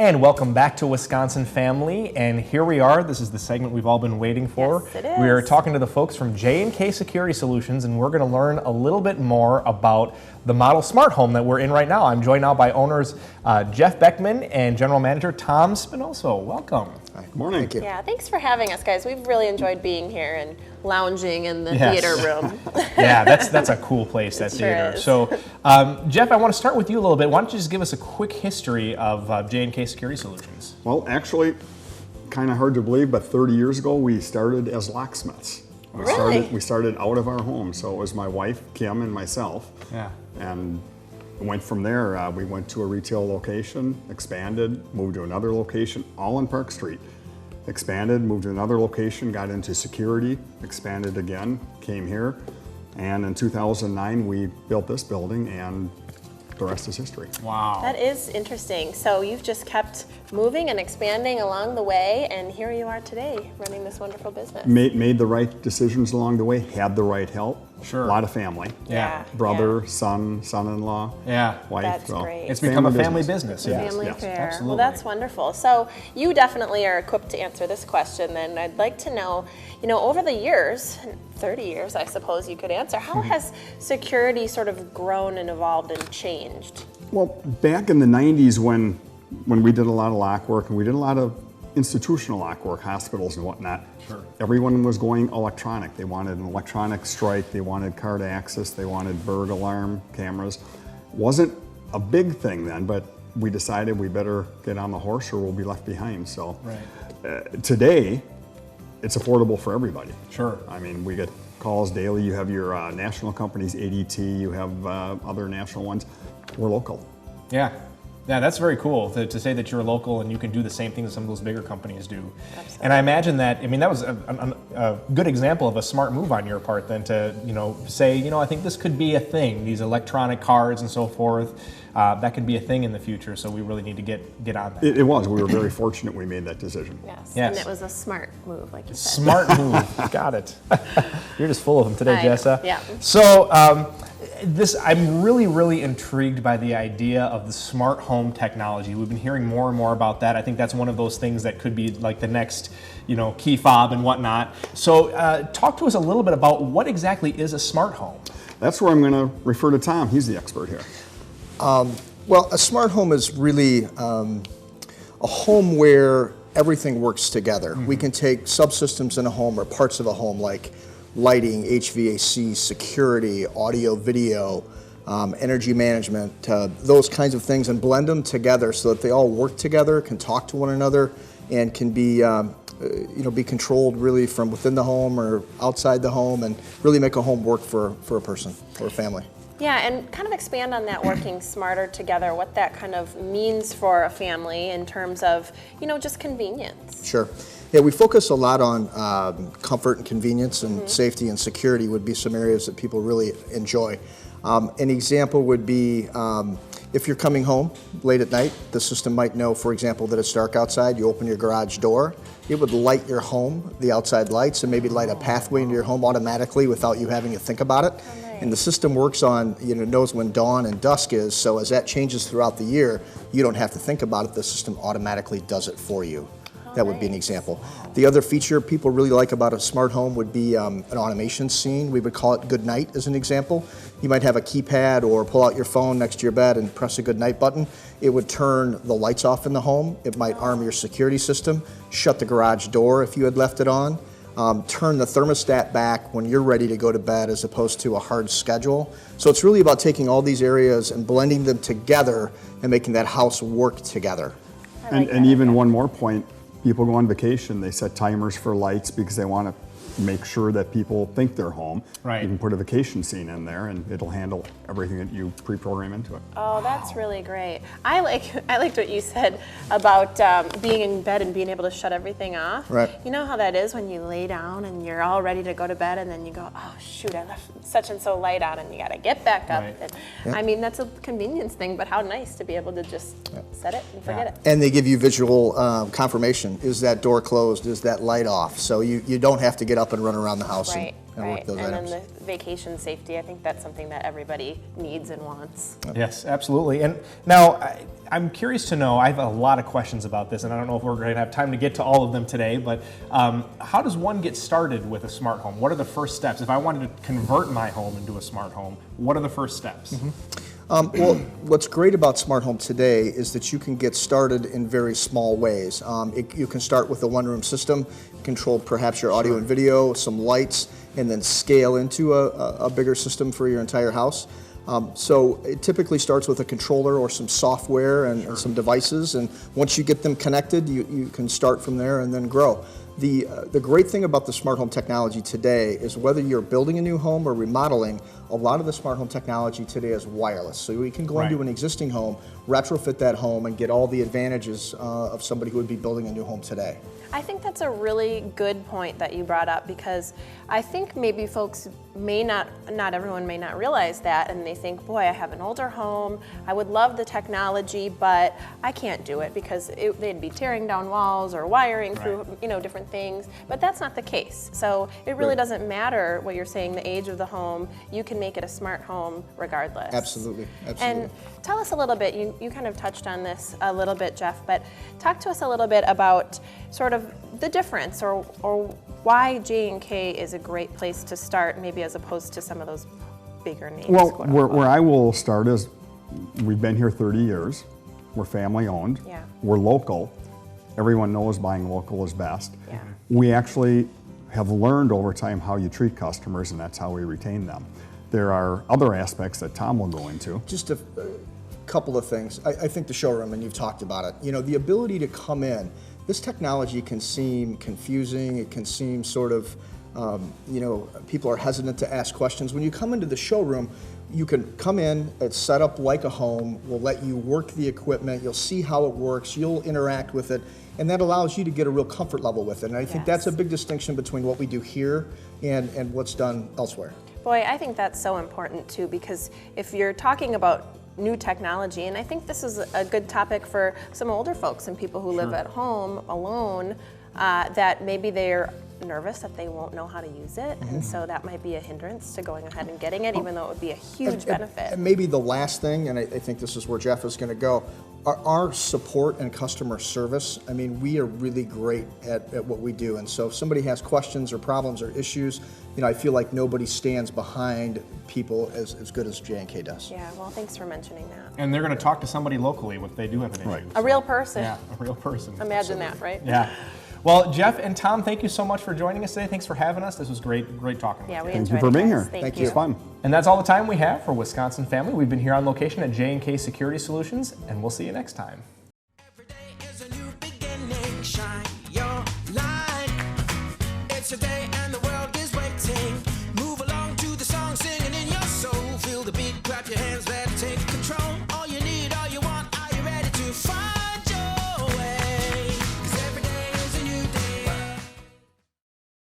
And welcome back to Wisconsin Family. And here we are. This is the segment we've all been waiting for. Yes, it is. We are talking to the folks from J&K Security Solutions, and we're going to learn a little bit more about the model smart home that we're in right now. I'm joined now by owners Jeff Beckman and General Manager Tom Spinoso. Welcome. Hi, good morning. Thank you. Yeah, thanks for having us, guys. We've really enjoyed being here and lounging in the theater room. Yeah, that's a cool place, that It sure theater. is. So, Jeff, I want to start with you a little bit. Why don't you just give us a quick history of J&K Security Solutions? Well, actually, kind of hard to believe, but 30 years ago we started as locksmiths. Really? We started out of our home, so it was my wife, Kim, and myself. Yeah. And went from there. We went to a retail location, expanded, moved to another location, all on Park Street. Expanded, moved to another location, got into security, expanded again, came here. And in 2009, we built this building, and the rest is history. Wow. That is interesting. So you've just kept moving and expanding along the way, and here you are today running this wonderful business. Made the right decisions along the way, had the right help. Sure. A lot of family. Yeah. Brother, son, son-in-law, Yeah. wife. That's so great. It's become a family business. It's a Yeah. family yes, affair. absolutely. Well, that's wonderful. So you definitely are equipped to answer this question. Then I'd like to know, over the years, 30 years, I suppose you could answer, how has security sort of grown and evolved and changed? Well, back in the 90s when we did a lot of lock work and we did a lot of institutional lock work, hospitals and whatnot, Sure. everyone was going electronic. They wanted an electronic strike, they wanted card access, they wanted bird alarm cameras. Wasn't a big thing then, but we decided we better get on the horse or we'll be left behind. So today, it's affordable for everybody. Sure. I mean, we get calls daily. You have your national companies, ADT, you have other national ones. We're local. Yeah. Yeah, that's very cool to say that you're local and you can do the same thing that some of those bigger companies do. Absolutely. And I imagine that, that was a good example of a smart move on your part then to, say, I think this could be a thing, these electronic cards and so forth. That could be a thing in the future, so we really need to get on that. It was. We were very fortunate we made that decision. Yes. Yes. And it was a smart move, like you said. Smart move. Got it. You're just full of them today, I know, Jessa. yeah. So I'm really intrigued by the idea of the smart home technology. We've been hearing more and more about that. I think that's one of those things that could be like the next, key fob and whatnot. So talk to us a little bit about what exactly is a smart home. That's where I'm going to refer to Tom. He's the expert here. Well, a smart home is really a home where everything works together. We can take subsystems in a home or parts of a home like lighting, HVAC, security, audio, video, energy management, those kinds of things, and blend them together so that they all work together, can talk to one another, and can be be controlled really from within the home or outside the home, and really make a home work for a person or a family. Yeah, and kind of expand on that working smarter together, what that kind of means for a family in terms of, just convenience. Sure. Yeah, we focus a lot on comfort and convenience, and safety and security would be some areas that people really enjoy. An example would be if you're coming home late at night, the system might know, for example, that it's dark outside. You open your garage door, it would light your home, the outside lights, and maybe light a pathway into your home automatically without you having to think about it. And the system works on, knows when dawn and dusk is, so as that changes throughout the year, you don't have to think about it, the system automatically does it for you. That would be an example. The other feature people really like about a smart home would be an automation scene. We would call it good night as an example. You might have a keypad or pull out your phone next to your bed and press a good night button. It would turn the lights off in the home. It might arm your security system, shut the garage door if you had left it on, turn the thermostat back when you're ready to go to bed as opposed to a hard schedule. So it's really about taking all these areas and blending them together and making that house work together. And even one more point, people go on vacation, they set timers for lights because they want to make sure that people think they're home. Right. You can put a vacation scene in there and it'll handle everything that you pre-program into it. Oh, that's really great. I liked what you said about being in bed and being able to shut everything off. Right. You know how that is when you lay down and you're all ready to go to bed and then you go, oh shoot, I left such and so light on, and you got to get back up. Right. And, that's a convenience thing, but how nice to be able to just set it and forget it. And they give you visual confirmation. Is that door closed? Is that light off? So you don't have to get up and run around the house Right. and and work Right, those and items. then the vacation safety, I think that's something that everybody needs and wants. Yes, absolutely. And now I'm curious to know, I have a lot of questions about this, and I don't know if we're going to have time to get to all of them today, but how does one get started with a smart home? What are the first steps? If I wanted to convert my home into a smart home, what are the first steps? Well, what's great about smart home today is that you can get started in very small ways. You can start with a one-room system, control perhaps your audio and video, some lights, and then scale into a bigger system for your entire house. So it typically starts with a controller or some software and some devices, and once you get them connected, you can start from there and then grow. The great thing about the smart home technology today is whether you're building a new home or remodeling, a lot of the smart home technology today is wireless. So we can go into an existing home, retrofit that home, and get all the advantages of somebody who would be building a new home today. I think that's a really good point that you brought up, because I think maybe folks may not everyone may not realize that, and they think, boy, I have an older home, I would love the technology, but I can't do it because they'd be tearing down walls or wiring through different things, but that's not the case. So it really doesn't matter what you're saying, the age of the home, you can make it a smart home regardless. Absolutely. And tell us a little bit, you kind of touched on this a little bit, Jeff, but talk to us a little bit about sort of the difference or why J&K is a great place to start, maybe as opposed to some of those bigger names. Well, quote unquote. where I will start is, we've been here 30 years. We're family owned. Yeah. We're local. Everyone knows buying local is best. Yeah. We actually have learned over time how you treat customers, and that's how we retain them. There are other aspects that Tom will go into. Just a couple of things. I think the showroom, and you've talked about it, the ability to come in, this technology can seem confusing, it can seem sort of, people are hesitant to ask questions. When you come into the showroom, you can come in, it's set up like a home, we'll let you work the equipment, you'll see how it works, you'll interact with it, and that allows you to get a real comfort level with it. And I think that's a big distinction between what we do here and what's done elsewhere. Boy, I think that's so important too, because if you're talking about new technology, and I think this is a good topic for some older folks and people who live at home alone, that maybe they're nervous that they won't know how to use it, and so that might be a hindrance to going ahead and getting it, even though it would be a huge benefit. And maybe the last thing, and I think this is where Jeff is going to go, our support and customer service. I mean, we are really great at what we do, and so if somebody has questions or problems or issues, I feel like nobody stands behind people as good as J&K does. Yeah, well, thanks for mentioning that. And they're going to talk to somebody locally if they do have an issue. A real person. Yeah, a real person. Imagine that, right? Yeah. Well, Jeff and Tom, thank you so much for joining us today. Thanks for having us. This was great talking Yeah, with we you. Thank you enjoyed for it, being guys. here. Thank It was fun. And that's all the time we have for Wisconsin Family. We've been here on location at J&K Security Solutions, and we'll see you next time. Every day is a new beginning. Shine your light. It's a day.